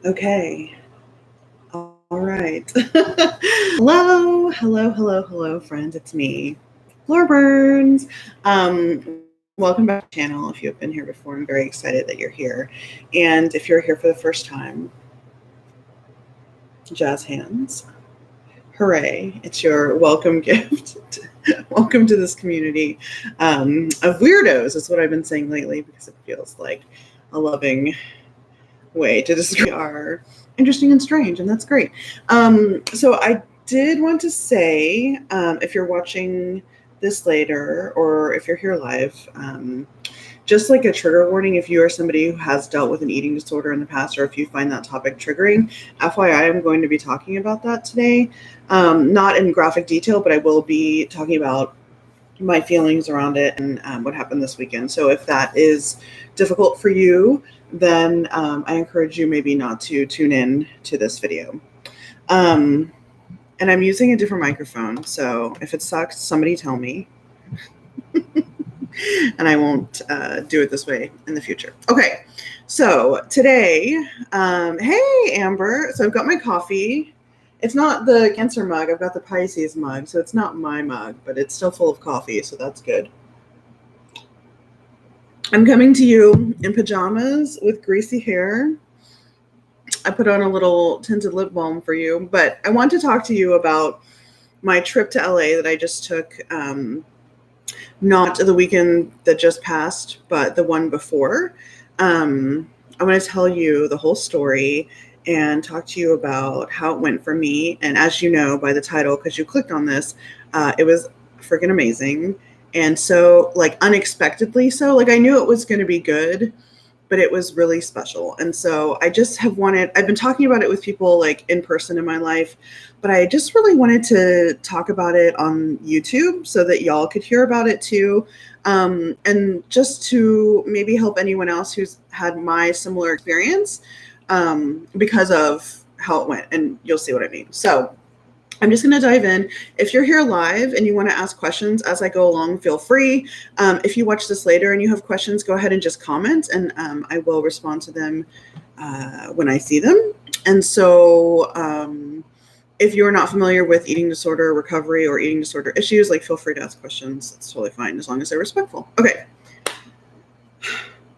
Okay. All right. Hello, friends. It's me, Laura Burns. Welcome back to the channel. If you have been here before, I'm very excited that you're here. And if you're here for the first time, jazz hands. Hooray. It's your welcome gift. Welcome to this community of weirdos, is what I've been saying lately because it feels like a loving way to describe are interesting and strange, and that's great. So I did want to say, if you're watching this later or if you're here live, just like a trigger warning, if you are somebody who has dealt with an eating disorder in the past, or if you find that topic triggering, FYI, I'm going to be talking about that today. Not in graphic detail, but I will be talking about my feelings around it and what happened this weekend. So if that is difficult for you, then I encourage you maybe not to tune in to this video. And I'm using a different microphone, so if it sucks, somebody tell me. And I won't do it this way in the future. Okay, so today, hey Amber, so I've got my coffee. It's not the Cancer mug, I've got the Pisces mug, so it's not my mug, but it's still full of coffee, so that's good. I'm coming to you in pajamas with greasy hair. I put on a little tinted lip balm for you, but I want to talk to you about my trip to LA that I just took, not the weekend that just passed, but the one before. I want to tell you the whole story and talk to you about how it went for me. And as you know by the title, because you clicked on this, it was freaking amazing. And so, like, unexpectedly so. Like, I knew it was going to be good, but it was really special. And so I just have I've been talking about it with people like in person in my life, but I just really wanted to talk about it on YouTube so that y'all could hear about it too. And just to maybe help anyone else who's had my similar experience because of how it went. And you'll see what I mean. So I'm just going to dive in. If you're here live and you want to ask questions as I go along, feel free. If you watch this later and you have questions, go ahead and just comment, and I will respond to them when I see them. And so if you're not familiar with eating disorder recovery or eating disorder issues, like, feel free to ask questions. It's totally fine as long as they're respectful. Okay.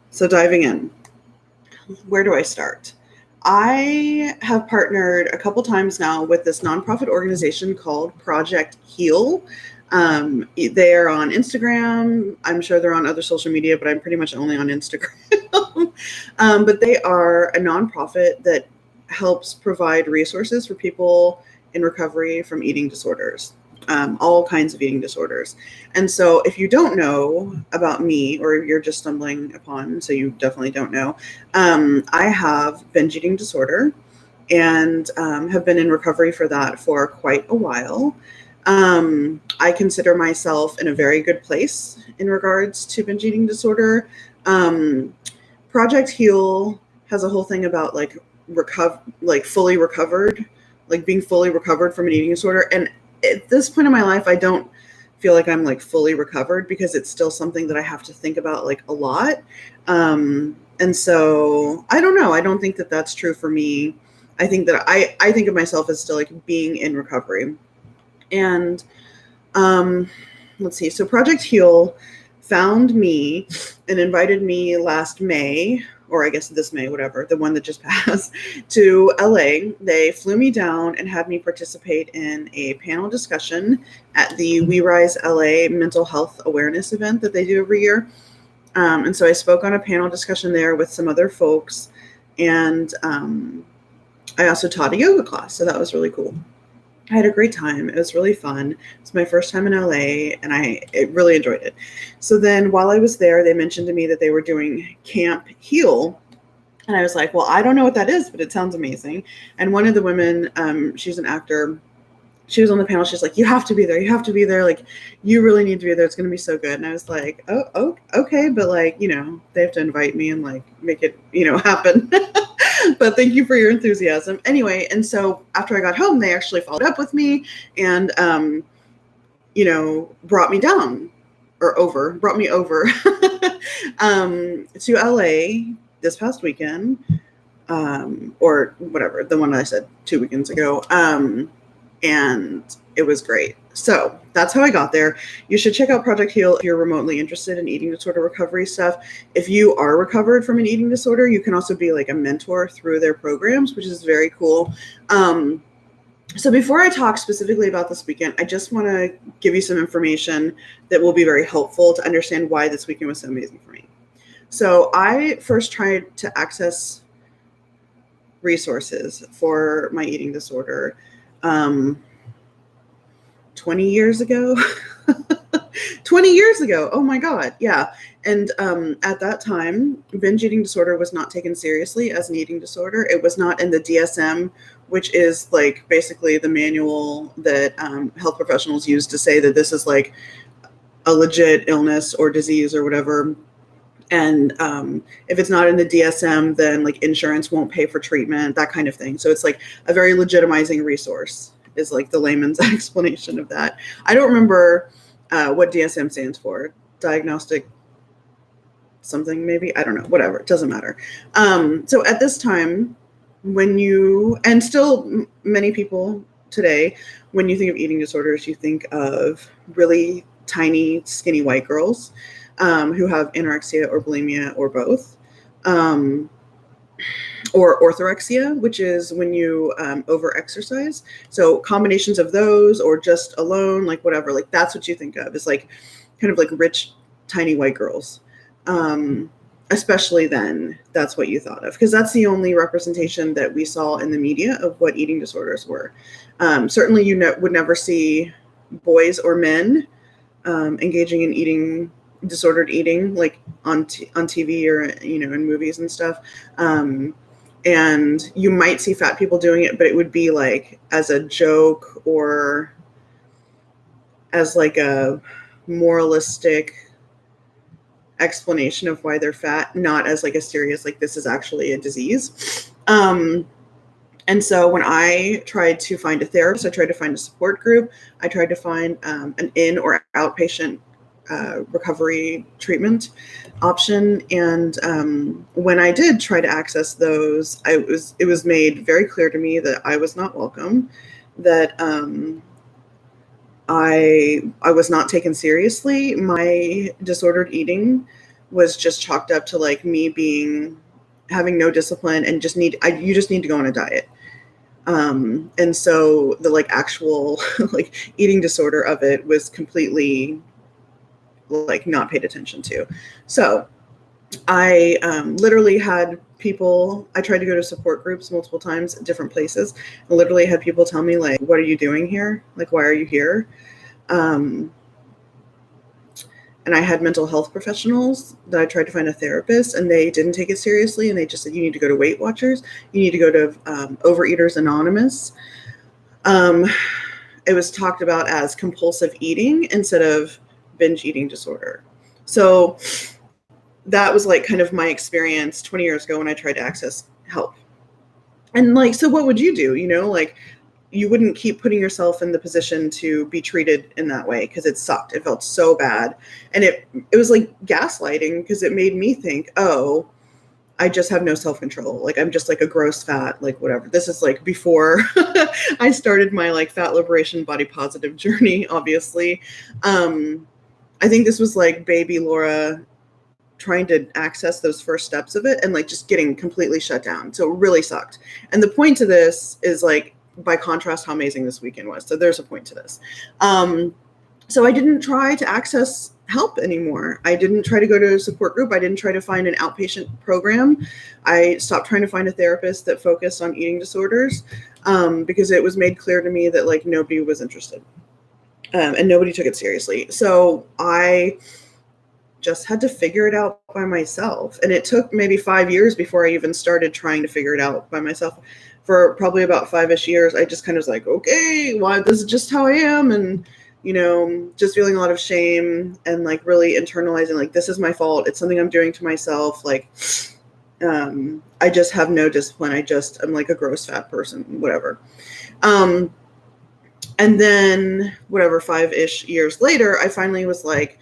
So diving in, where do I start? I have partnered a couple times now with this nonprofit organization called Project Heal. They are on Instagram. I'm sure they're on other social media, but I'm pretty much only on Instagram. But they are a nonprofit that helps provide resources for people in recovery from eating disorders. All kinds of eating disorders. And so if you don't know about me, or you're just stumbling upon, so you definitely don't know, I have binge eating disorder and have been in recovery for that for quite a while. I consider myself in a very good place in regards to binge eating disorder. Project Heal has a whole thing about like fully recovered, like being fully recovered from an eating disorder. And at this point in my life, I don't feel like I'm like fully recovered because it's still something that I have to think about like a lot. And so I don't know. I don't think that that's true for me. I think that I think of myself as still like being in recovery. And let's see. So Project Heal found me and invited me last May, or I guess this May, whatever, the one that just passed, to LA. They flew me down and had me participate in a panel discussion at the We Rise LA mental health awareness event that they do every year. And so I spoke on a panel discussion there with some other folks. And I also taught a yoga class. So that was really cool. I had a great time. It was really fun. It's my first time in LA, and I really enjoyed it. So then while I was there, they mentioned to me that they were doing Camp Heal. And I was like, well, I don't know what that is, but it sounds amazing. And one of the women, she's an actor, she was on the panel. She's like, you have to be there. You have to be there. Like, you really need to be there. It's going to be so good. And I was like, oh, okay. But like, you know, they have to invite me and like make it, you know, happen. But thank you for your enthusiasm. Anyway, and so after I got home, they actually followed up with me and, you know, brought me over to LA this past weekend or whatever, the one I said 2 weekends ago. And it was great. So that's how I got there. You should check out Project Heal if you're remotely interested in eating disorder recovery stuff. If you are recovered from an eating disorder, you can also be like a mentor through their programs, which is very cool. So before I talk specifically about this weekend, I just want to give you some information that will be very helpful to understand why this weekend was so amazing for me. So I first tried to access resources for my eating disorder 20 years ago. 20 years ago. Oh my God. Yeah. And at that time, binge eating disorder was not taken seriously as an eating disorder. It was not in the DSM, which is like basically the manual that health professionals use to say that this is like a legit illness or disease or whatever. And if it's not in the DSM, then like insurance won't pay for treatment, that kind of thing. So it's like a very legitimizing resource is like the layman's explanation of that. I don't remember what DSM stands for. Diagnostic something maybe. I don't know. Whatever. It doesn't matter. So at this time, when you, and still many people today, when you think of eating disorders, you think of really tiny, skinny white girls who have anorexia or bulimia or both, or orthorexia, which is when you over-exercise. So combinations of those or just alone, like whatever, like that's what you think of is like kind of like rich, tiny white girls. Especially then, that's what you thought of, because that's the only representation that we saw in the media of what eating disorders were. Certainly you would never see boys or men engaging in disordered eating, like on TV or, you know, in movies and stuff. And you might see fat people doing it, but it would be like as a joke or as like a moralistic explanation of why they're fat, not as like a serious, like this is actually a disease. And so when I tried to find a therapist, I tried to find a support group, I tried to find an in or outpatient recovery treatment option. And when I did try to access those, it was made very clear to me that I was not welcome, that I was not taken seriously. My disordered eating was just chalked up to like me having no discipline and you just need to go on a diet. And so the like actual like eating disorder of it was completely like not paid attention to. So I literally had people, I tried to go to support groups multiple times at different places. I literally had people tell me like, what are you doing here? Like, why are you here? And I had mental health professionals that I tried to find a therapist, and they didn't take it seriously. And they just said, you need to go to Weight Watchers. You need to go to Overeaters Anonymous. It was talked about as compulsive eating instead of binge eating disorder. So that was like kind of my experience 20 years ago when I tried to access help. And like, so what would you do? You know, like you wouldn't keep putting yourself in the position to be treated in that way because it sucked. It felt so bad. And it was like gaslighting because it made me think, oh, I just have no self-control. Like I'm just like a gross fat, like whatever. This is like before I started my like fat liberation body positive journey, obviously. I think this was like baby Laura trying to access those first steps of it and like just getting completely shut down. So it really sucked. And the point to this is like, by contrast, how amazing this weekend was. So there's a point to this. So I didn't try to access help anymore. I didn't try to go to a support group. I didn't try to find an outpatient program. I stopped trying to find a therapist that focused on eating disorders because it was made clear to me that like nobody was interested and nobody took it seriously. So I just had to figure it out by myself. And it took maybe 5 years before I even started trying to figure it out by myself. For probably about 5-ish years, I just kind of was like, okay, well, this is just how I am. And, you know, just feeling a lot of shame and like really internalizing, like, this is my fault. It's something I'm doing to myself. Like, I just have no discipline. I'm like a gross fat person, whatever. And then whatever, 5-ish years later, I finally was like,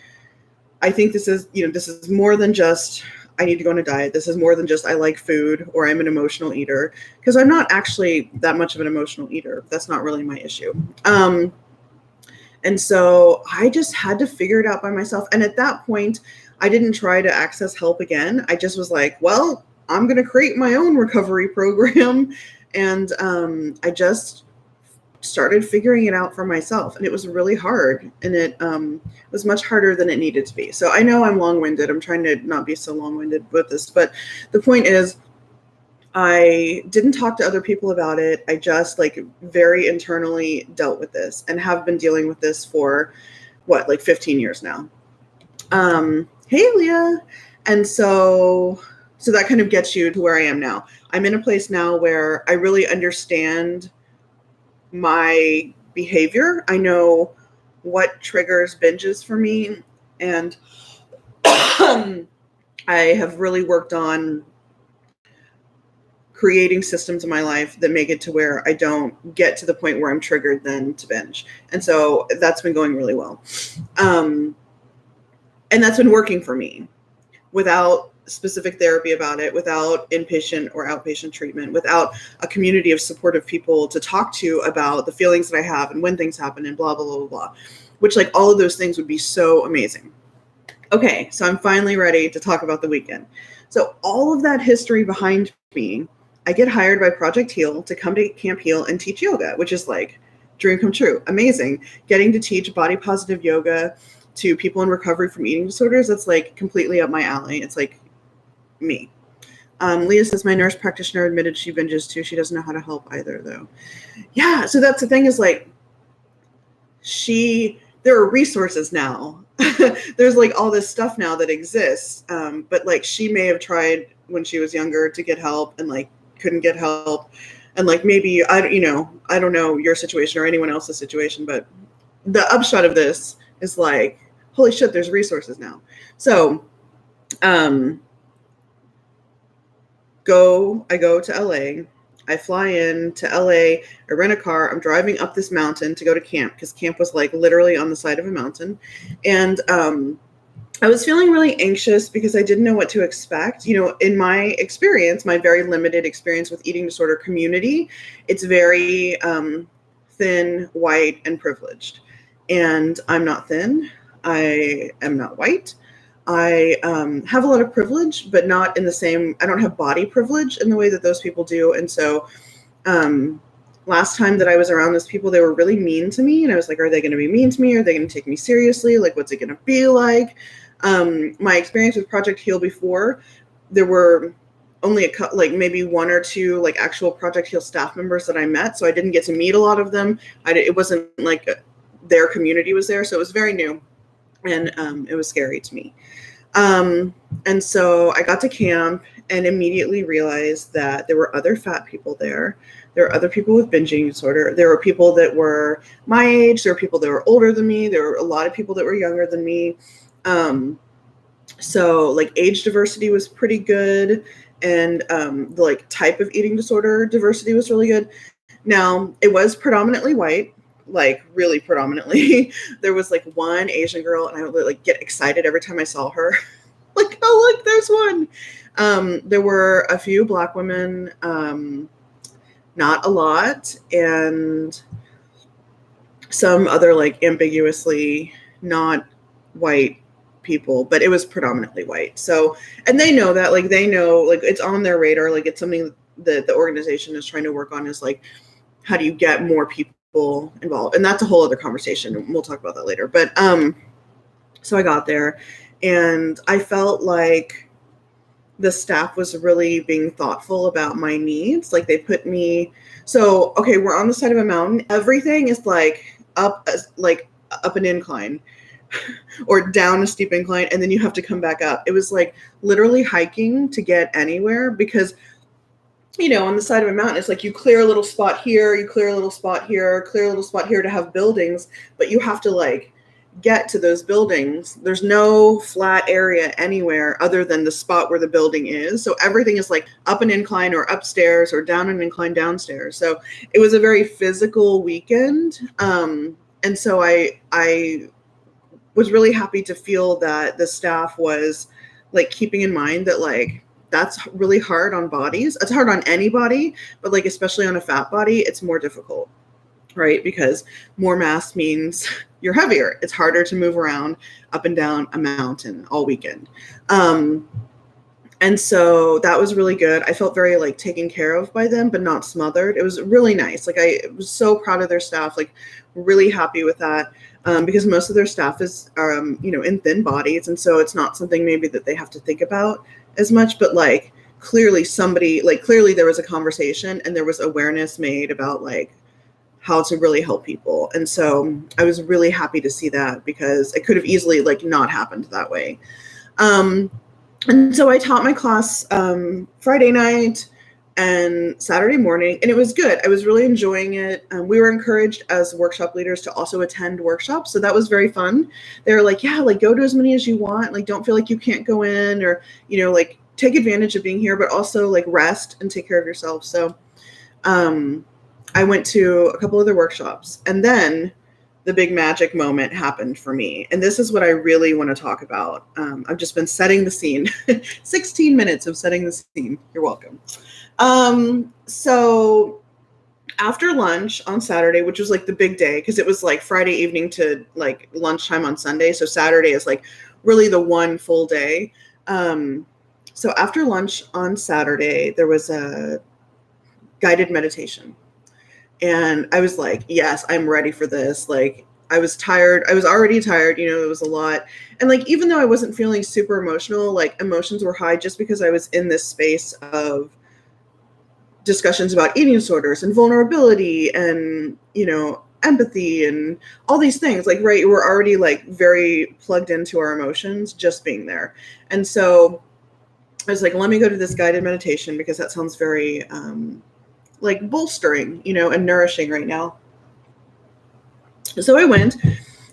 I think this is more than just I need to go on a diet. This is more than just I like food or I'm an emotional eater, because I'm not actually that much of an emotional eater. That's not really my issue. And so I just had to figure it out by myself. And at that point, I didn't try to access help again. I just was like, well, I'm going to create my own recovery program. And I just started figuring it out for myself. And it was really hard. And it was much harder than it needed to be. So I know I'm long-winded. I'm trying to not be so long-winded with this. But the point is, I didn't talk to other people about it. I just very internally dealt with this and have been dealing with this for 15 years now. Hey, Leah. And so that kind of gets you to where I am now. I'm in a place now where I really understand my behavior. I know what triggers binges for me. And I have really worked on creating systems in my life that make it to where I don't get to the point where I'm triggered then to binge. And so that's been going really well. And that's been working for me without specific therapy about it, without inpatient or outpatient treatment, without a community of supportive people to talk to about the feelings that I have and when things happen and blah, blah, blah, blah, blah, which all of those things would be so amazing. Okay, so I'm finally ready to talk about the weekend. So all of that history behind me, I get hired by Project Heal to come to Camp Heal and teach yoga, which is dream come true. Amazing. Getting to teach body positive yoga to people in recovery from eating disorders, that's completely up my alley. It's me. Leah says, my nurse practitioner admitted she binges too. She doesn't know how to help either, though. Yeah, so that's the thing is there are resources now. There's all this stuff now that exists. But she may have tried when she was younger to get help and couldn't get help. And maybe, I don't know your situation or anyone else's situation, but the upshot of this is holy shit, there's resources now. So, I go to LA. I fly in to LA. I rent a car. I'm driving up this mountain to go to camp because camp was literally on the side of a mountain. And I was feeling really anxious because I didn't know what to expect. In my experience, my very limited experience with eating disorder community, it's very thin, white, and privileged. And I'm not thin. I am not white. I have a lot of privilege, but not in the same, I don't have body privilege in the way that those people do. And so last time that I was around those people, they were really mean to me. And I was like, are they going to be mean to me? Are they going to take me seriously? What's it going to be like? My experience with Project Heal before, there were only maybe one or two actual Project Heal staff members that I met. So I didn't get to meet a lot of them. It wasn't their community was there. So it was very new. And it was scary to me. And so I got to camp and immediately realized that there were other fat people there. There were other people with binging disorder. There were people that were my age. There were people that were older than me. There were a lot of people that were younger than me. So age diversity was pretty good. And the type of eating disorder diversity was really good. Now, it was predominantly white. Really predominantly. There was one Asian girl and I would get excited every time I saw her. Oh, look, there's one. There were a few Black women, not a lot, and some other ambiguously not white people, but it was predominantly white. So, and they know that, they know, it's on their radar. It's something that the organization is trying to work on is how do you get more people involved? And that's a whole other conversation. We'll talk about that later. But so I got there and I felt like the staff was really being thoughtful about my needs. They put me, so, okay, we're on the side of a mountain. Everything is up an incline or down a steep incline. And then you have to come back up. It was literally hiking to get anywhere because on the side of a mountain, it's you clear a little spot here, you clear a little spot here, clear a little spot here to have buildings, but you have to get to those buildings. There's no flat area anywhere other than the spot where the building is. So everything is up an incline or upstairs or down an incline downstairs. So it was a very physical weekend. And so I was really happy to feel that the staff was like keeping in mind that like that's really hard on bodies. It's hard on any body, but like especially on a fat body, it's more difficult, right? Because more mass means you're heavier. It's harder to move around up and down a mountain all weekend. And so that was really good. I felt very like taken care of by them, but not smothered. It was really nice. Like I was so proud of their staff, like really happy with that. Because most of their staff is, in thin bodies. And so it's not something maybe that they have to think about as much, but like clearly there was a conversation and there was awareness made about like how to really help people. And so I was really happy to see that because it could have easily like not happened that way. And so I taught my class Friday night and Saturday morning, and it was good. I was really enjoying it. We were encouraged as workshop leaders to also attend workshops, so that was very fun. They were like, yeah, like go to as many as you want. Like don't feel like you can't go in, or like take advantage of being here, but also like rest and take care of yourself. So I went to a couple of the workshops, and then the big magic moment happened for me. And this is what I really want to talk about. I've just been setting the scene. 16 minutes of setting the scene. You're welcome. So after lunch on Saturday, which was like the big day, because it was like Friday evening to like lunchtime on Sunday. So Saturday is like really the one full day. So after lunch on Saturday, there was a guided meditation. And I was like, yes, I'm ready for this. Like, I was tired. I was already tired. It was a lot. And like, even though I wasn't feeling super emotional, like emotions were high just because I was in this space of discussions about eating disorders and vulnerability and, empathy and all these things. Like, right, we're already like very plugged into our emotions just being there. And so I was like, let me go to this guided meditation because that sounds very, like bolstering, and nourishing right now. So I went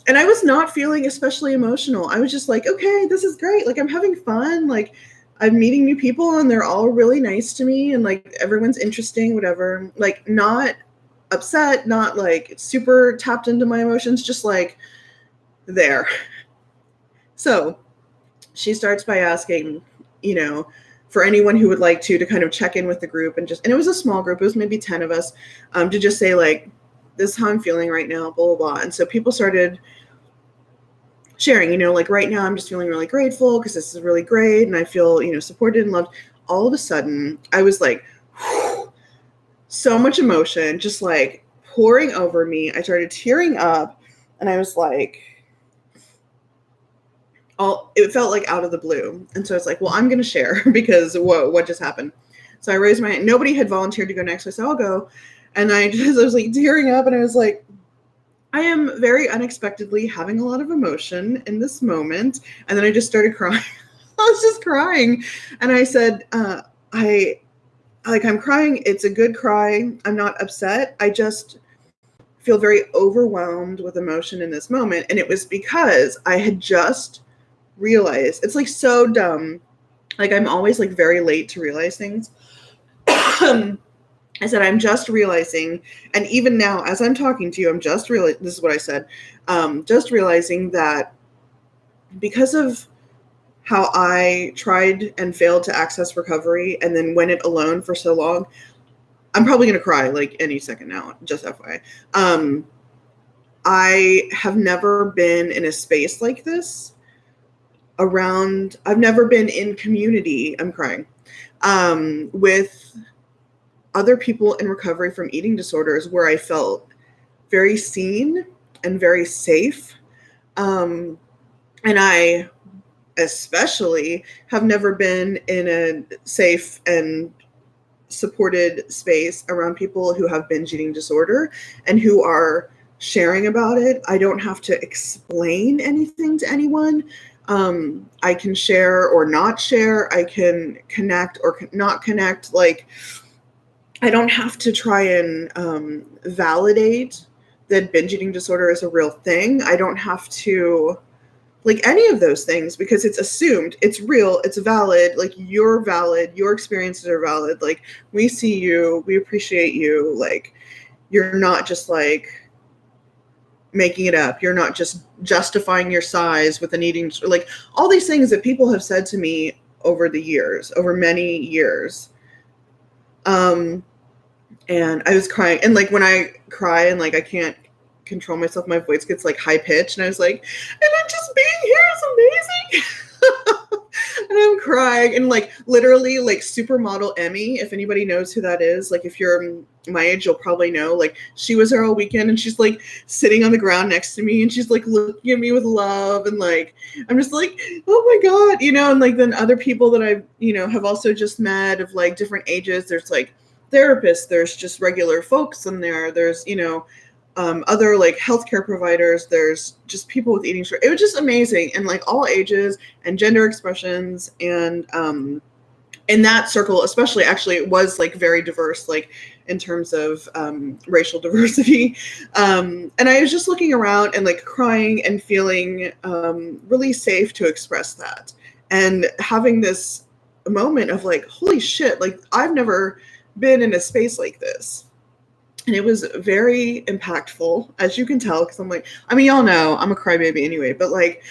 and I was not feeling especially emotional. I was just like, okay, this is great. Like I'm having fun. Like I'm meeting new people and they're all really nice to me. And like, everyone's interesting, whatever, like not upset, not like super tapped into my emotions, just like there. So she starts by asking, for anyone who would like to kind of check in with the group and it was a small group. It was maybe 10 of us, to just say like, this is how I'm feeling right now, blah, blah, blah. And so people started sharing, like right now I'm just feeling really grateful because this is really great. And I feel, supported and loved. All of a sudden I was like, whew, so much emotion, just like pouring over me. I started tearing up and I was like, it felt like out of the blue. And so it's like, well, I'm going to share because whoa, what just happened? So I raised my hand. Nobody had volunteered to go next. So I said, I'll go. And I was like tearing up and I was like, I am very unexpectedly having a lot of emotion in this moment. And then I just started crying. I was just crying. And I said, I'm crying. It's a good cry. I'm not upset. I just feel very overwhelmed with emotion in this moment. And it was because I had just realized, it's like so dumb. Like I'm always like very late to realize things. I said, I'm just realizing, and even now as I'm talking to you, I'm just realizing, this is what I said, just realizing that because of how I tried and failed to access recovery and then went it alone for so long, I'm probably going to cry like any second now, just FYI. I have never been in a space like this I've never been in community, I'm crying, with other people in recovery from eating disorders where I felt very seen and very safe. And I especially have never been in a safe and supported space around people who have binge eating disorder and who are sharing about it. I don't have to explain anything to anyone. I can share or not share. I can connect or not connect. Like, I don't have to try and validate that binge eating disorder is a real thing. I don't have to like any of those things because it's assumed, it's real, it's valid. Like you're valid, your experiences are valid. Like we see you, we appreciate you. Like you're not just like making it up. You're not just justifying your size with an eating, like all these things that people have said to me over the years, over many years. And I was crying, and like when I cry and like I can't control myself, my voice gets like high pitched, and I was like, and I'm just being here is amazing. And I'm crying, and like literally like supermodel Emmy, if anybody knows who that is, like if you're my age, you'll probably know, like she was there all weekend, and she's like sitting on the ground next to me, and she's like looking at me with love, and like I'm just like, oh my God, you know. And like then other people that I, you know, have also just met of like different ages, there's like therapists, there's just regular folks in there's, you know, other like healthcare providers, there's just people with eating disorders. It was just amazing, and like all ages and gender expressions, and in that circle especially, actually it was like very diverse, like in terms of racial diversity, and I was just looking around and like crying and feeling really safe to express that, and having this moment of like, holy shit, like I've never been in a space like this. And it was very impactful, as you can tell, because I'm like, I mean, y'all know I'm a crybaby anyway, but like,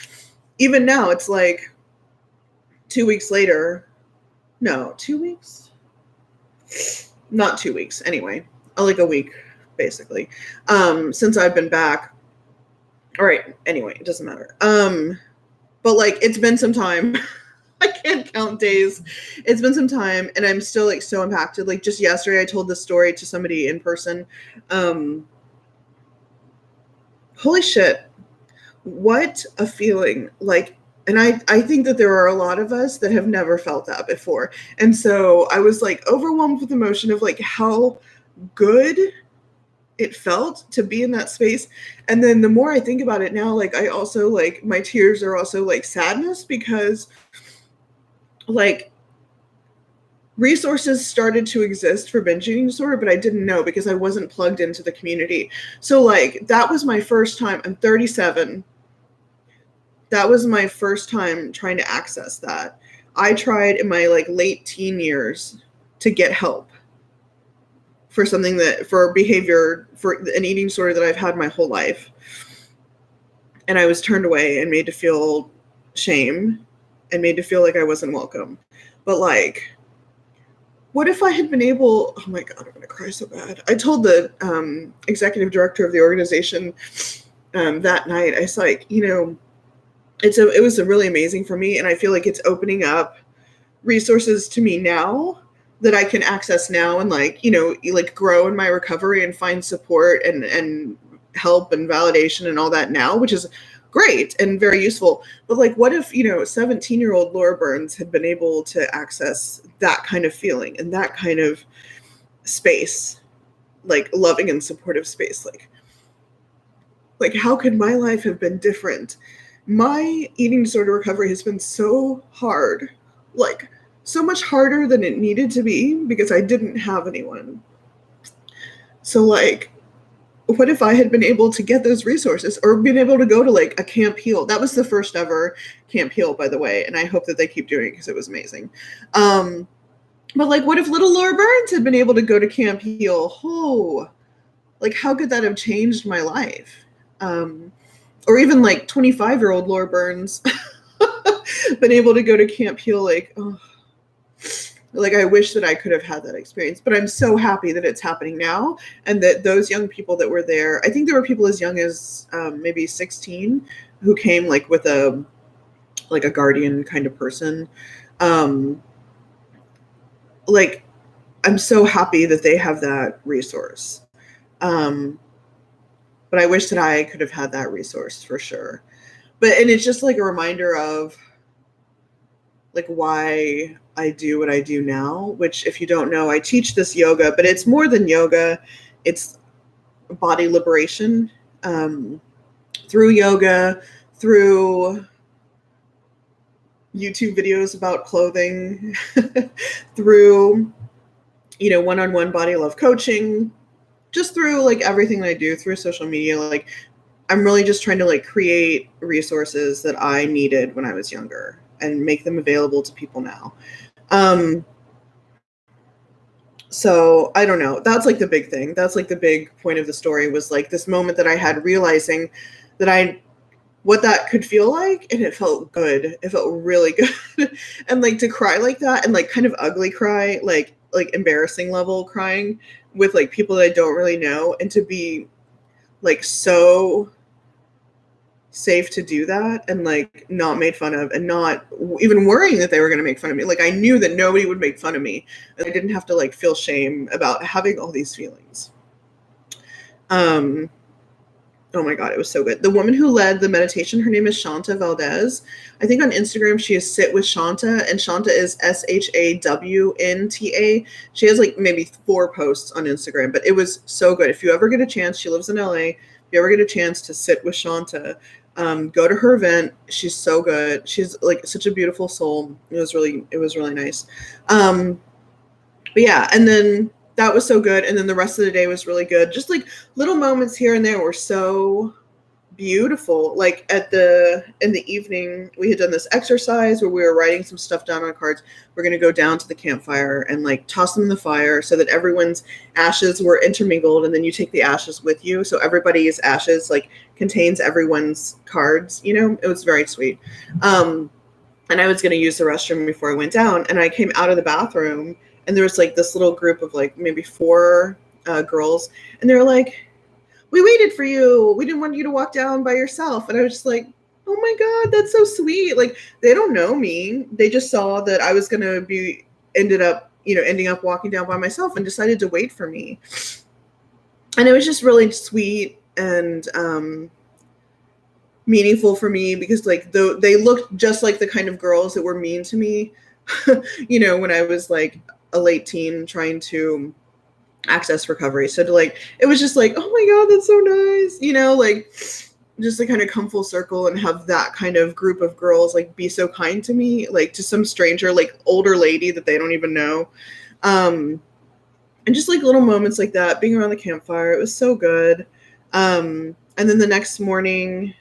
even now, it's like 2 weeks later. No, 2 weeks? Not 2 weeks, anyway. Like a week, basically, since I've been back. All right, anyway, it doesn't matter. But like, it's been some time. I can't count days. It's been some time, and I'm still like so impacted. Like just yesterday, I told this story to somebody in person. Holy shit, what a feeling! Like, and I think that there are a lot of us that have never felt that before, and so I was like overwhelmed with emotion of like how good it felt to be in that space. And then the more I think about it now, like I also like my tears are also like sadness, because like resources started to exist for binge eating disorder, but I didn't know because I wasn't plugged into the community. So like that was my first time. I'm 37. That was my first time trying to access that. I tried in my like late teen years to get help for something that, for behavior, for an eating disorder that I've had my whole life. And I was turned away and made to feel shame and made to feel like I wasn't welcome. But like, what if I had been able, oh my God, I'm going to cry so bad. I told the executive director of the organization that night, I was like, you know, it was really amazing for me. And I feel like it's opening up resources to me now that I can access now, and like, you know, like grow in my recovery and find support and help and validation and all that now, which is great and very useful. But like, what if, you know, 17-year-old Laura Burns had been able to access that kind of feeling and that kind of space, like loving and supportive space? Like how could my life have been different? My eating disorder recovery has been so hard, like so much harder than it needed to be, because I didn't have anyone. So like, what if I had been able to get those resources, or been able to go to like a Camp Heal? That was the first ever Camp Heal, by the way, and I hope that they keep doing it because it was amazing. But like, what if little Laura Burns had been able to go to Camp Heal? Oh, like how could that have changed my life? Or even like 25-year-old Laura Burns been able to go to Camp Heal, like, oh, like I wish that I could have had that experience. But I'm so happy that it's happening now, and that those young people that were there, I think there were people as young as maybe 16 who came like with a guardian kind of person. Like, I'm so happy that they have that resource. But I wish that I could have had that resource for sure. And it's just like a reminder of like why I do what I do now, which if you don't know, I teach this yoga, but it's more than yoga. It's body liberation through yoga, through YouTube videos about clothing, through, you know, one-on-one body love coaching, just through like everything that I do through social media. Like I'm really just trying to like create resources that I needed when I was younger and make them available to people now. So I don't know. That's like the big thing. That's like the big point of the story, was like this moment that I had realizing that what that could feel like, and it felt good. It felt really good. And like to cry like that, and like kind of ugly cry, like embarrassing level crying with like people that I don't really know, and to be like so safe to do that, and like not made fun of, and not even worrying that they were going to make fun of me. Like I knew that nobody would make fun of me, and I didn't have to like feel shame about having all these feelings. Oh my God, it was so good. The woman who led the meditation, her name is Shanta Valdez. I think on Instagram she is Sit with Shanta, and Shanta is SHAWNTA. She has like maybe 4 posts on Instagram, but it was so good. If you ever get a chance, she lives in LA. If you ever get a chance to sit with Shanta, go to her event. She's so good. She's like such a beautiful soul. It was really nice. But yeah, and then that was so good. And then the rest of the day was really good. Just like little moments here and there were so beautiful. Like in the evening, we had done this exercise where we were writing some stuff down on cards. We're going to go down to the campfire and like toss them in the fire so that everyone's ashes were intermingled. And then you take the ashes with you. So everybody's ashes like contains everyone's cards, you know. It was very sweet. And I was going to use the restroom before I went down, and I came out of the bathroom, and there was like this little group of like maybe 4 girls, and they were like, "We waited for you. We didn't want you to walk down by yourself." And I was just like, "Oh my God, that's so sweet." Like they don't know me. They just saw that I was going to be ending up walking down by myself, and decided to wait for me. And it was just really sweet and meaningful for me, because like they looked just like the kind of girls that were mean to me when I was like a late teen trying to access recovery. So to like, it was just like, oh my God, that's so nice, like just to kind of come full circle and have that kind of group of girls like be so kind to me, like to some stranger, like older lady that they don't even know. And just like little moments like that, being around the campfire, it was so good. And then the next morning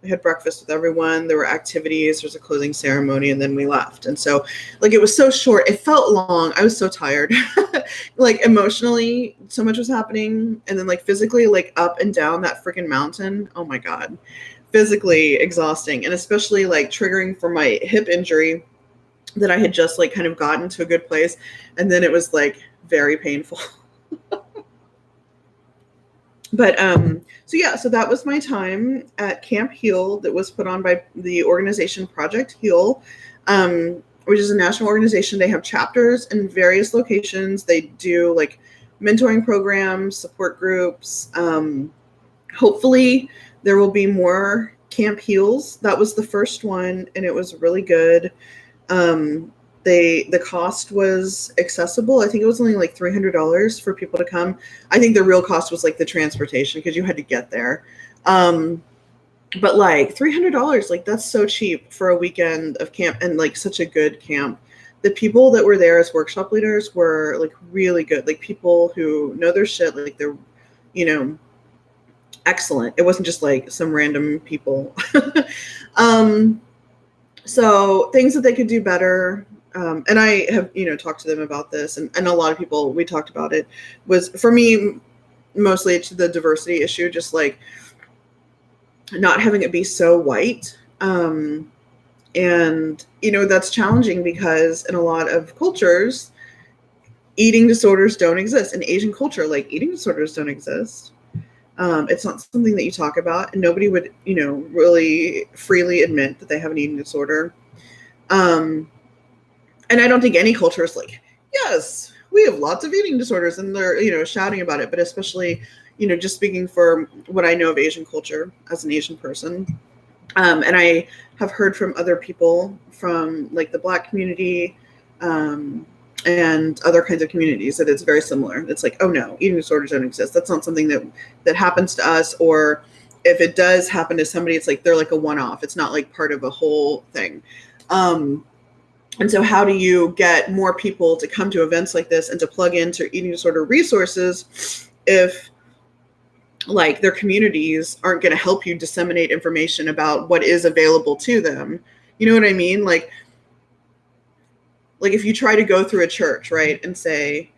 I had breakfast with everyone. There were activities. There was a closing ceremony, and then we left. And so, like, it was so short. It felt long. I was so tired. Like, emotionally, so much was happening. And then, like, physically, like, up and down that freaking mountain. Oh, my God. Physically exhausting. And especially, like, triggering for my hip injury that I had just, like, kind of gotten to a good place. And then it was, like, very painful. But so that was my time at Camp Heal that was put on by the organization Project Heal, which is a national organization. They have chapters in various locations. They do like mentoring programs, support groups. Hopefully there will be more Camp Heals. That was the first one, and it was really good. The cost was accessible. I think it was only like $300 for people to come. I think the real cost was like the transportation, because you had to get there. But like $300, like that's so cheap for a weekend of camp, and like such a good camp. The people that were there as workshop leaders were like really good, like people who know their shit, like they're, excellent. It wasn't just like some random people. So things that they could do better. And I have, talked to them about this, and a lot of people, we talked about it, was for me, mostly to the diversity issue, just like not having it be so white. And, that's challenging because in a lot of cultures, eating disorders don't exist. In Asian culture, like eating disorders don't exist. It's not something that you talk about, and nobody would, really freely admit that they have an eating disorder. And I don't think any culture is like, yes, we have lots of eating disorders, and they're, shouting about it. But especially, just speaking for what I know of Asian culture as an Asian person. And I have heard from other people from like the Black community, and other kinds of communities that it's very similar. It's like, oh no, eating disorders don't exist. That's not something that happens to us. Or if it does happen to somebody, it's like they're like a one-off. It's not like part of a whole thing. And so how do you get more people to come to events like this and to plug into eating disorder resources if like their communities aren't going to help you disseminate information about what is available to them? You know what I mean? Like if you try to go through a church, right, and say,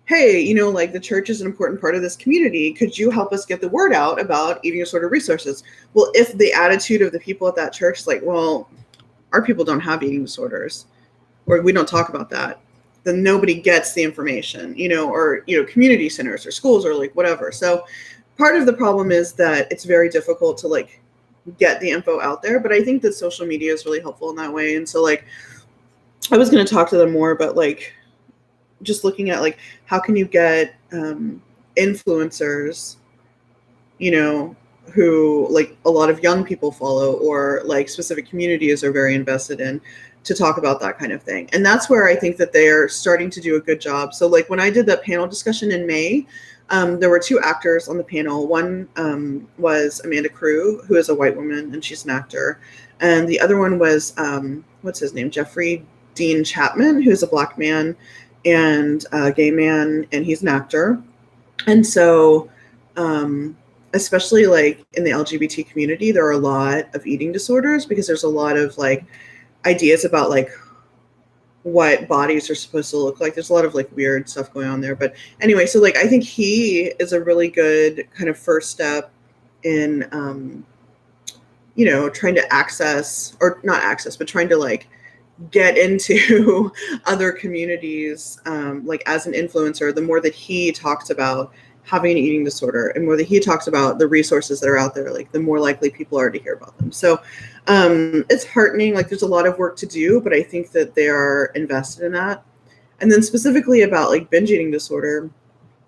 hey, like the church is an important part of this community. Could you help us get the word out about eating disorder resources? Well, if the attitude of the people at that church is like, well, our people don't have eating disorders, or we don't talk about that, then nobody gets the information, or, community centers or schools or like whatever. So part of the problem is that it's very difficult to like get the info out there. But I think that social media is really helpful in that way. And so like, I was going to talk to them more, but like, just looking at like, how can you get influencers, who like a lot of young people follow, or like specific communities are very invested in, to talk about that kind of thing. And that's where I think that they're starting to do a good job. So like when I did that panel discussion in May, there were 2 actors on the panel. One was Amanda Crew, who is a white woman and she's an actor. And the other one was, what's his name? Jeffrey Dean Chapman, who's a Black man and a gay man, and he's an actor. And so, especially like in the LGBT community, there are a lot of eating disorders because there's a lot of like ideas about like what bodies are supposed to look like. There's a lot of like weird stuff going on there. But anyway, so like I think he is a really good kind of first step in, trying to access, or not access, but trying to like get into other communities, like as an influencer. The more that he talks about having an eating disorder and more that he talks about the resources that are out there, like the more likely people are to hear about them. So it's heartening. Like there's a lot of work to do, but I think that they are invested in that. And then specifically about like binge eating disorder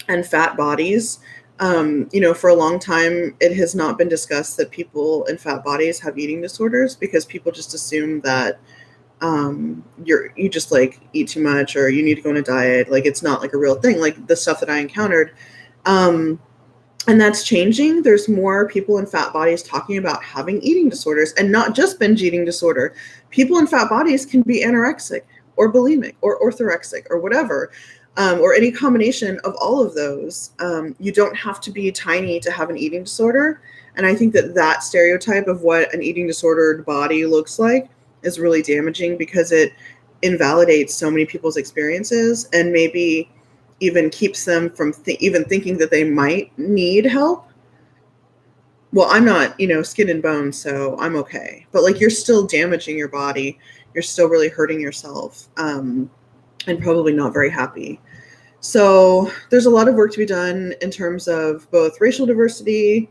and fat bodies, for a long time, it has not been discussed that people in fat bodies have eating disorders, because people just assume that you just like eat too much, or you need to go on a diet. Like it's not like a real thing, like the stuff that I encountered. And that's changing. There's more people in fat bodies talking about having eating disorders, and not just binge eating disorder. People in fat bodies can be anorexic or bulimic or orthorexic or whatever, or any combination of all of those. You don't have to be tiny to have an eating disorder. And I think that stereotype of what an eating disordered body looks like is really damaging, because it invalidates so many people's experiences, and maybe even keeps them from even thinking that they might need help. Well, I'm not, skin and bone, so I'm okay. But like, you're still damaging your body. You're still really hurting yourself, and probably not very happy. So there's a lot of work to be done in terms of both racial diversity,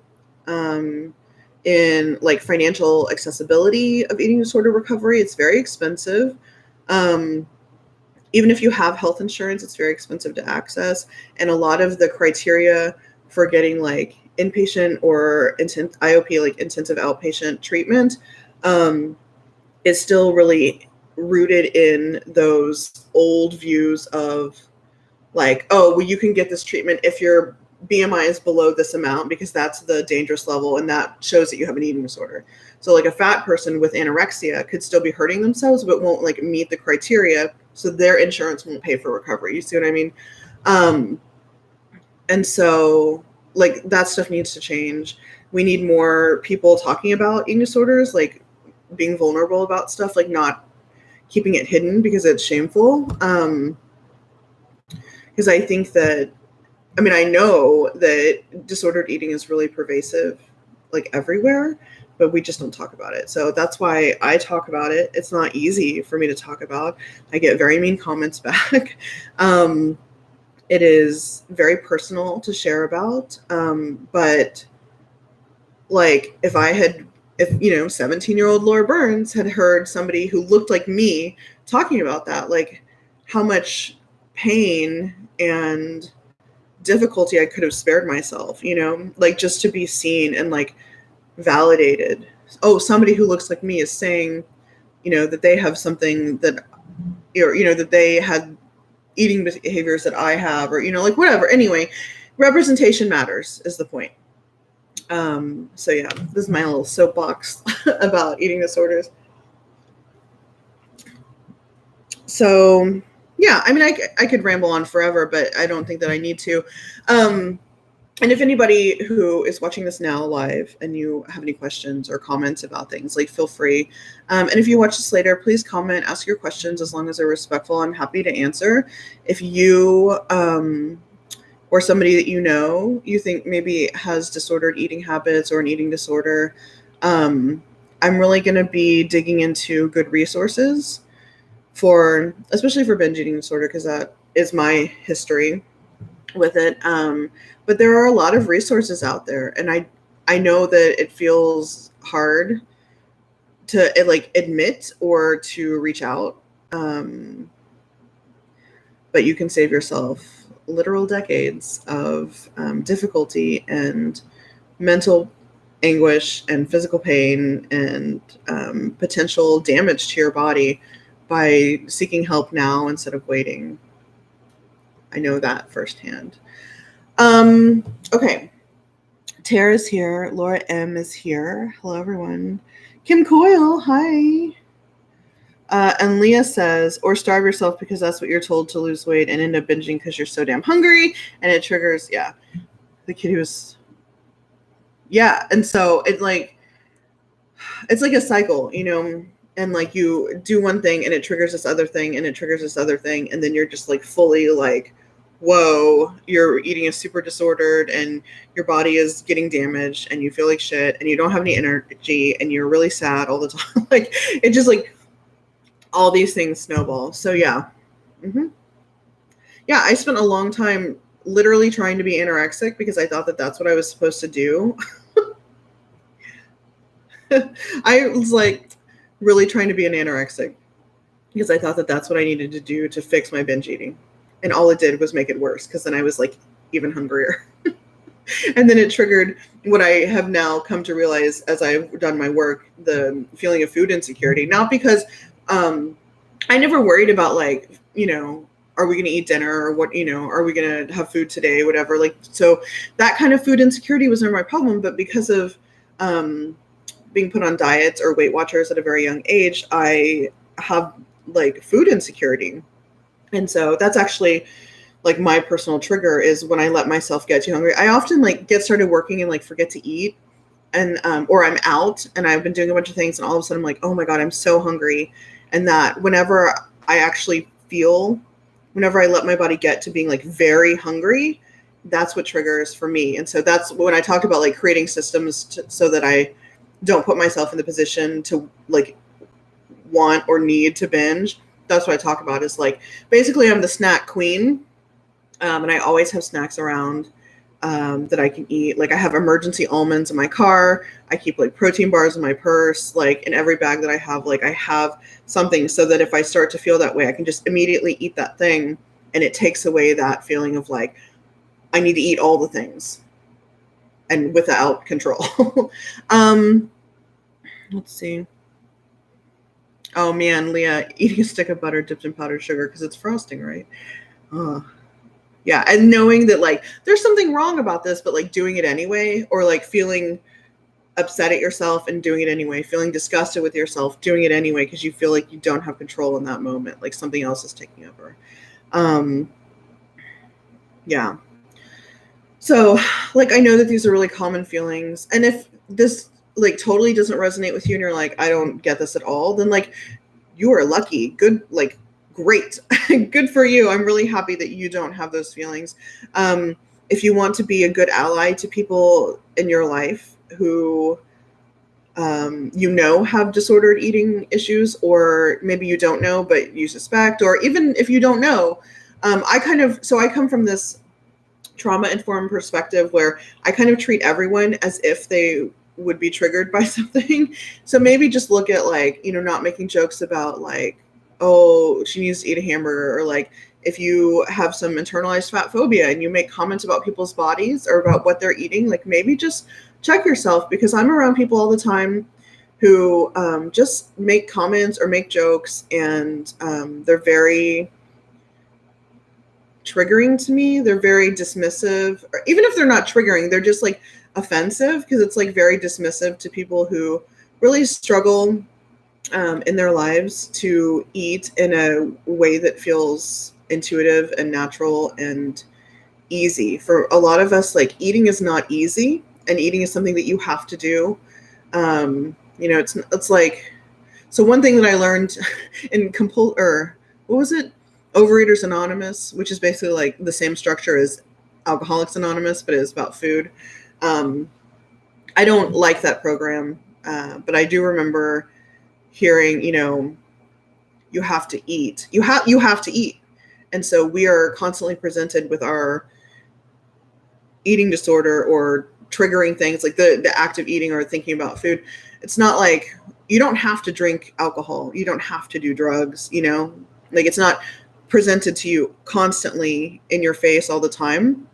in like financial accessibility of eating disorder recovery. It's very expensive. Even if you have health insurance, it's very expensive to access. And a lot of the criteria for getting like inpatient or IOP, like intensive outpatient treatment, is still really rooted in those old views of like, oh, well, you can get this treatment if your BMI is below this amount, because that's the dangerous level, and that shows that you have an eating disorder. So like a fat person with anorexia could still be hurting themselves, but won't like meet the criteria, so their insurance won't pay for recovery. You see what I mean? And so like that stuff needs to change. We need more people talking about eating disorders, like being vulnerable about stuff, like not keeping it hidden because it's shameful. Because I think that, I know that disordered eating is really pervasive, like everywhere, but we just don't talk about it. So that's why I talk about it. It's not easy for me to talk about. I get very mean comments back. It is very personal to share about. But like if 17-year-old Laura Burns had heard somebody who looked like me talking about that, like how much pain and difficulty I could have spared myself, like just to be seen and like validated. Oh, somebody who looks like me is saying, that they have something that, or, that they had eating behaviors that I have, or, like whatever. Anyway, representation matters is the point. So yeah, this is my little soapbox about eating disorders. So yeah, I could ramble on forever, but I don't think that I need to. And if anybody who is watching this now live and you have any questions or comments about things, like feel free. And if you watch this later, please comment, ask your questions as long as they're respectful. I'm happy to answer. If you or somebody that you think maybe has disordered eating habits or an eating disorder, I'm really going to be digging into good resources especially for binge eating disorder, because that is my history with it. But there are a lot of resources out there, and I know that it feels hard to like admit or to reach out. But you can save yourself literal decades of difficulty and mental anguish and physical pain and potential damage to your body by seeking help now instead of waiting. I know that firsthand. Okay. Tara's here. Laura M is here. Hello, everyone. Kim Coyle, hi. And Leah says, or starve yourself because that's what you're told to lose weight and end up binging because you're so damn hungry and it triggers, yeah. The kid who was, yeah. And so it's like a cycle, and like you do one thing and it triggers this other thing and it triggers this other thing. And then you're just like fully like, whoa, you're eating is super disordered and your body is getting damaged and you feel like shit and you don't have any energy and you're really sad all the time. Like it just like all these things snowball. So yeah. Yeah, I spent a long time literally trying to be anorexic because I thought that that's what I was supposed to do. I was like really trying to be an anorexic because I thought that that's what I needed to do to fix my binge eating. And all it did was make it worse because then I was like even hungrier. And then it triggered what I have now come to realize as I've done my work, the feeling of food insecurity. Not because I never worried about like, are we going to eat dinner or what, are we going to have food today, whatever. Like, so that kind of food insecurity was never my problem. But because of being put on diets or Weight Watchers at a very young age, I have like food insecurity. And so that's actually like my personal trigger is when I let myself get too hungry. I often like get started working and like forget to eat and or I'm out and I've been doing a bunch of things and all of a sudden I'm like, oh my God, I'm so hungry. And that whenever I actually whenever I let my body get to being like very hungry, that's what triggers for me. And so that's when I talk about like creating systems so that I don't put myself in the position to like want or need to binge. That's what I talk about is like, basically I'm the snack queen. And I always have snacks around that I can eat. Like I have emergency almonds in my car. I keep like protein bars in my purse. Like in every bag that I have, like I have something so that if I start to feel that way, I can just immediately eat that thing. And it takes away that feeling of like, I need to eat all the things and without control. Let's see. Oh man, Leah, eating a stick of butter dipped in powdered sugar because it's frosting, right? Yeah, and knowing that like there's something wrong about this, but like doing it anyway, or like feeling upset at yourself and doing it anyway, feeling disgusted with yourself, doing it anyway because you feel like you don't have control in that moment, like something else is taking over. Yeah. So like I know that these are really common feelings, and if this like totally doesn't resonate with you and you're like, I don't get this at all, then like you are lucky. Good, like great. Good for you. I'm really happy that you don't have those feelings. If you want to be a good ally to people in your life who have disordered eating issues, or maybe you don't know but you suspect, or even if you don't know, I come from this trauma-informed perspective where I kind of treat everyone as if they would be triggered by something. So maybe just look at like, not making jokes about like, oh, she needs to eat a hamburger, or like if you have some internalized fat phobia and you make comments about people's bodies or about what they're eating, like maybe just check yourself, because I'm around people all the time who just make comments or make jokes, and they're very triggering to me. They're very dismissive, or even if they're not triggering, they're just like offensive, because it's like very dismissive to people who really struggle in their lives to eat in a way that feels intuitive and natural and easy. For a lot of us, like eating is not easy, and eating is something that you have to do. It's like, so one thing that I learned in Overeaters Anonymous, which is basically like the same structure as Alcoholics Anonymous, but it is about food. I don't like that program, but I do remember hearing, you have to eat. You have to eat. And so we are constantly presented with our eating disorder or triggering things like the act of eating or thinking about food. It's not like you don't have to drink alcohol. You don't have to do drugs, like it's not presented to you constantly in your face all the time.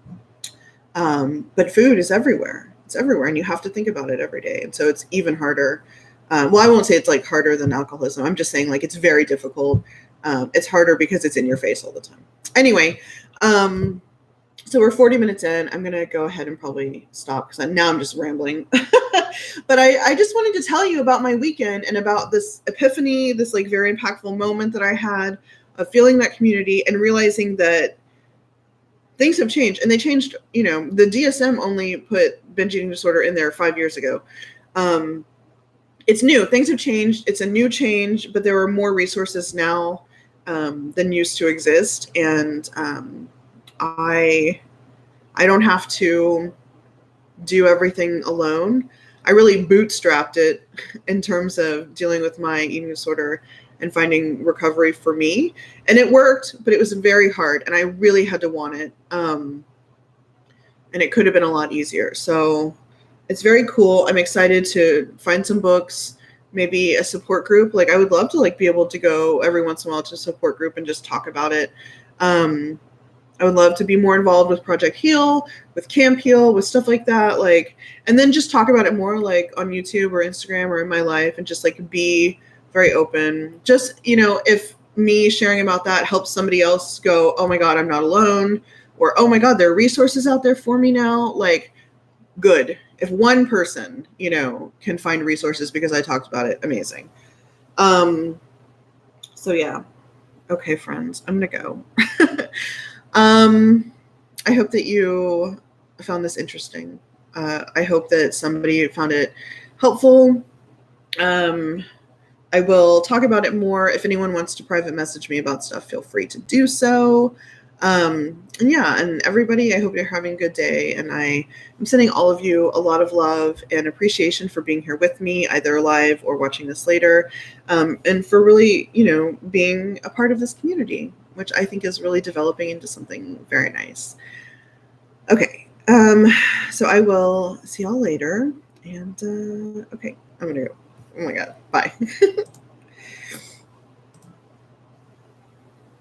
But food is everywhere. It's everywhere. And you have to think about it every day. And so it's even harder. Well, I won't say it's like harder than alcoholism. I'm just saying like it's very difficult. It's harder because it's in your face all the time. Anyway, so we're 40 minutes in. I'm going to go ahead and probably stop because now I'm just rambling. But I just wanted to tell you about my weekend and about this epiphany, this like very impactful moment that I had of feeling that community and realizing that things have changed. And they changed, the DSM only put binge eating disorder in there 5 years ago. It's new. Things have changed. It's a new change, but there are more resources now than used to exist. And I don't have to do everything alone. I really bootstrapped it in terms of dealing with my eating disorder and finding recovery for me. And it worked, but it was very hard. And I really had to want it. And it could have been a lot easier. So it's very cool. I'm excited to find some books, maybe a support group. Like I would love to like be able to go every once in a while to a support group and just talk about it. I would love to be more involved with Project Heal, with Camp Heal, with stuff like that. Like, and then just talk about it more like on YouTube or Instagram or in my life and just like be very open. Just, if me sharing about that helps somebody else go, oh my God, I'm not alone. Or, oh my God, there are resources out there for me now. Like, good. If one person, can find resources because I talked about it, amazing. So yeah. Okay, friends, I'm going to go. I hope that you found this interesting. I hope that somebody found it helpful. I will talk about it more. If anyone wants to private message me about stuff, feel free to do so. And everybody, I hope you're having a good day. And I'm sending all of you a lot of love and appreciation for being here with me, either live or watching this later. And for really, being a part of this community, which I think is really developing into something very nice. Okay. So I will see y'all later. And okay, I'm going to go. Oh my God. Bye.